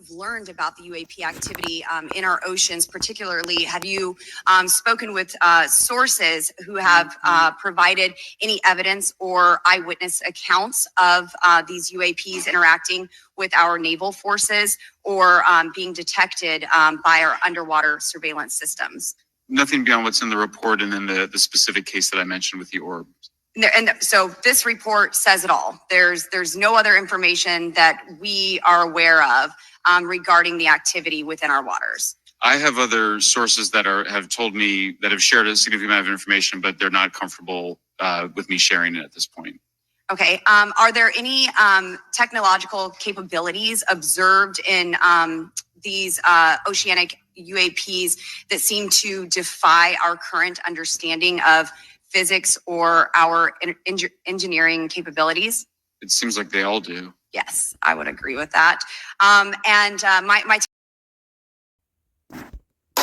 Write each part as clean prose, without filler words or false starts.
you've learned about the UAP activity in our oceans, particularly, have you spoken with sources who have provided any evidence or eyewitness accounts of these UAPs interacting with our naval forces or being detected by our underwater surveillance systems? Nothing beyond what's in the report and then the specific case that I mentioned with the orb. And so this report says it all. There's no other information that we are aware of regarding the activity within our waters. I have other sources that have told me that have shared a significant amount of information, but they're not comfortable with me sharing it at this point. Okay. Are there any technological capabilities observed in these oceanic UAPs that seem to defy our current understanding of physics or our engineering capabilities? It seems like they all do. Yes, I would agree with that.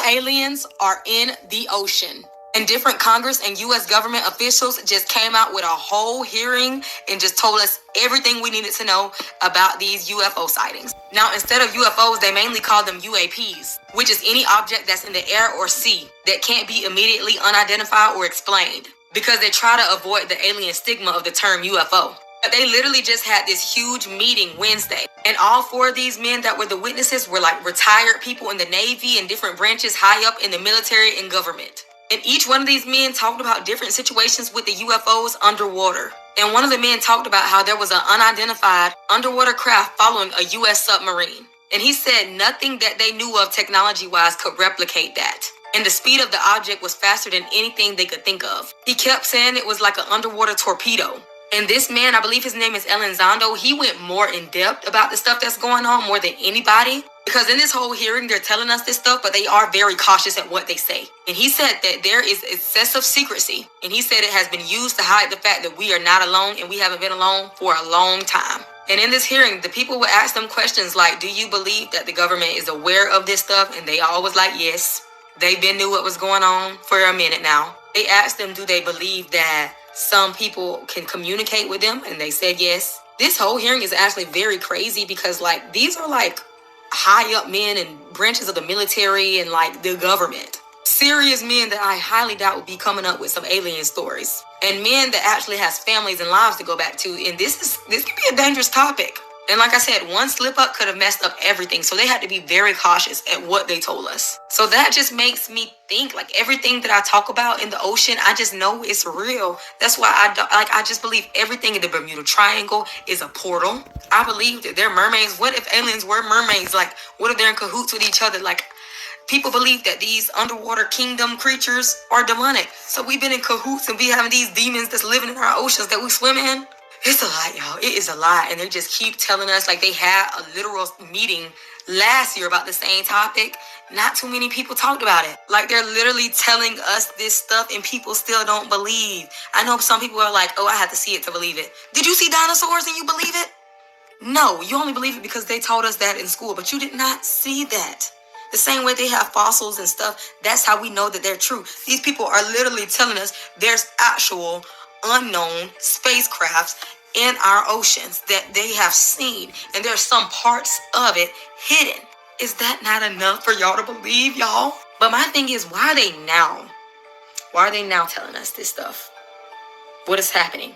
Aliens are in the ocean. And different Congress and U.S. government officials just came out with a whole hearing and just told us everything we needed to know about these UFO sightings. Now, instead of UFOs, they mainly call them UAPs, which is any object that's in the air or sea that can't be immediately unidentified or explained, because they try to avoid the alien stigma of the term UFO. But they literally just had this huge meeting Wednesday, and all four of these men that were the witnesses were like retired people in the Navy and different branches high up in the military and government. And each one of these men talked about different situations with the UFOs underwater. And one of the men talked about how there was an unidentified underwater craft following a U.S. submarine. And he said nothing that they knew of technology-wise could replicate that. And the speed of the object was faster than anything they could think of. He kept saying it was like an underwater torpedo. And this man, I believe his name is Elizondo, he went more in depth about the stuff that's going on more than anybody. Because in this whole hearing, they're telling us this stuff, but they are very cautious at what they say. And he said that there is excessive secrecy. And he said it has been used to hide the fact that we are not alone and we haven't been alone for a long time. And in this hearing, the people would ask them questions like, do you believe that the government is aware of this stuff? And they all was like, yes. They've been knew what was going on for a minute now. They asked them, do they believe that some people can communicate with them? And they said yes. This whole hearing is actually very crazy because like these are like high up men and branches of the military and like the government. Serious men that I highly doubt would be coming up with some alien stories. And men that actually has families and lives to go back to. And this can be a dangerous topic. And like I said, one slip up could have messed up everything. So they had to be very cautious at what they told us. So that just makes me think like everything that I talk about in the ocean, I just know it's real. That's why I just believe everything in the Bermuda Triangle is a portal. I believe that they're mermaids. What if aliens were mermaids? Like, what if they're in cahoots with each other? Like, people believe that these underwater kingdom creatures are demonic. So we've been in cahoots and we having these demons that's living in our oceans that we swim in. It's a lot, y'all. It is a lot. And they just keep telling us like they had a literal meeting last year about the same topic. Not too many people talked about it. Like they're literally telling us this stuff and people still don't believe. I know some people are like, oh, I have to see it to believe it. Did you see dinosaurs and you believe it? No, you only believe it because they told us that in school, but you did not see that. The same way they have fossils and stuff, that's how we know that they're true. These people are literally telling us there's actual unknown spacecrafts in our oceans that they have seen, and there's some parts of it hidden. Is that not enough for y'all to believe, y'all? But my thing is, why are they now telling us this stuff? What is happening?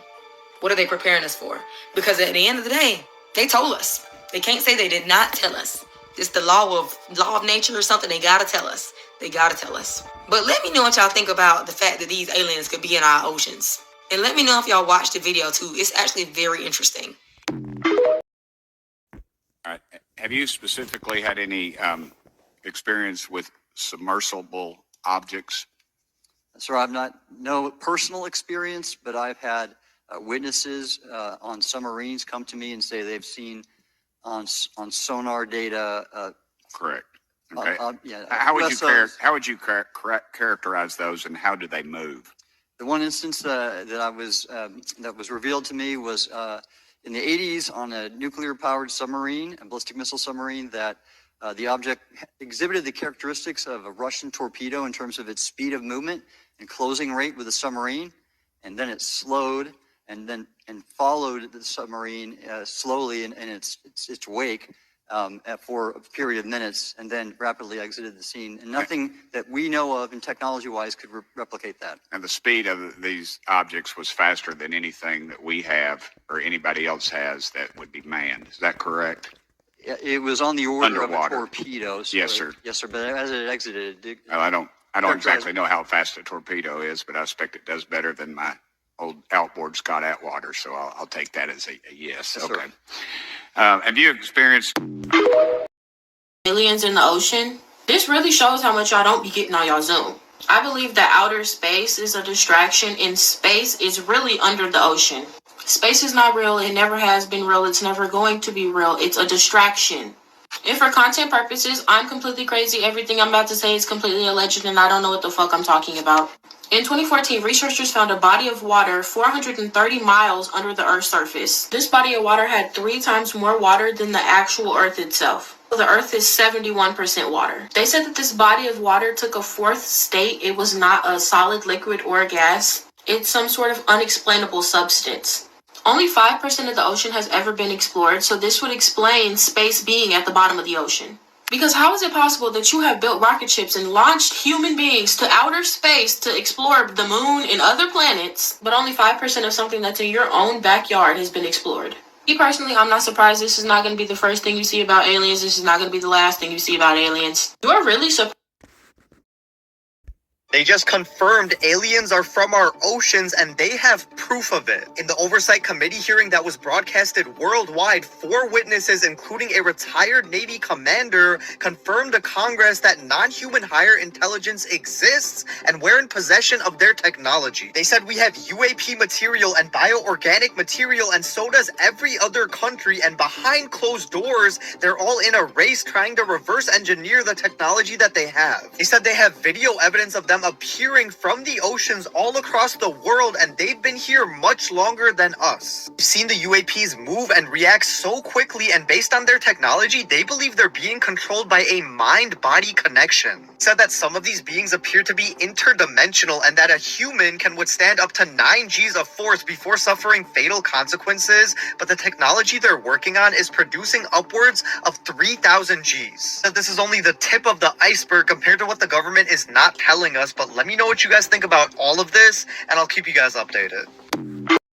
What are they preparing us for? Because at the end of the day, they told us. They can't say they did not tell us. It's the law of nature or something. They gotta tell us. But let me know what y'all think about the fact that these aliens could be in our oceans. And let me know if y'all watched the video too. It's actually very interesting. All right. Have you specifically had any experience with submersible objects? Sir, I've no personal experience, but I've had witnesses on submarines come to me and say they've seen on sonar data. Correct. Okay. Yeah. How would you characterize those, and how do they move? The one instance that was revealed to me was in the 80s on a nuclear-powered submarine, a ballistic missile submarine, that the object exhibited the characteristics of a Russian torpedo in terms of its speed of movement and closing rate with the submarine, and then it slowed and followed the submarine slowly in its wake for a period of minutes and then rapidly exited the scene. And nothing that we know of and technology-wise could replicate that. And the speed of these objects was faster than anything that we have or anybody else has that would be manned. Is that correct? It was on the order Underwater. of a torpedo. So Yes, sir. Yes, sir. But as it exited, Well, I don't Characterize exactly it. know how fast a torpedo is, but I expect it does better than my old outboard Scott Atwater. So I'll take that as a yes. Yes, sir. Okay. Have you experienced Aliens in the ocean. This really shows how much y'all don't be getting on y'all Zoom. I believe that outer space is a distraction and space is really under the ocean. Space is not real. It never has been real. It's never going to be real. It's a distraction. And for content purposes, I'm completely crazy. Everything I'm about to say is completely alleged and I don't know what the fuck I'm talking about. In 2014, researchers found a body of water 430 miles under the Earth's surface. This body of water had 3 times more water than the actual Earth itself. The Earth is 71% water. They said that this body of water took a fourth state. It was not a solid, liquid, or a gas. It's some sort of unexplainable substance. Only 5% of the ocean has ever been explored, so this would explain space being at the bottom of the ocean. Because how is it possible that you have built rocket ships and launched human beings to outer space to explore the moon and other planets, but only 5% of something that's in your own backyard has been explored? Me personally, I'm not surprised. This is not going to be the first thing you see about aliens. This is not going to be the last thing you see about aliens. You are really surprised. They just confirmed aliens are from our oceans and they have proof of it. In the Oversight Committee hearing that was broadcasted worldwide, 4 witnesses, including a retired Navy commander, confirmed to Congress that non-human higher intelligence exists and we're in possession of their technology. They said we have UAP material and bioorganic material, and so does every other country, and behind closed doors, they're all in a race trying to reverse engineer the technology that they have. They said they have video evidence of them appearing from the oceans all across the world, and they've been here much longer than us. We've seen the UAPs move and react so quickly, and based on their technology, they believe they're being controlled by a mind-body connection. It said that some of these beings appear to be interdimensional and that a human can withstand up to 9 Gs of force before suffering fatal consequences, but the technology they're working on is producing upwards of 3,000 Gs. That this is only the tip of the iceberg compared to what the government is not telling us, but let me know what you guys think about all of this, and I'll keep you guys updated.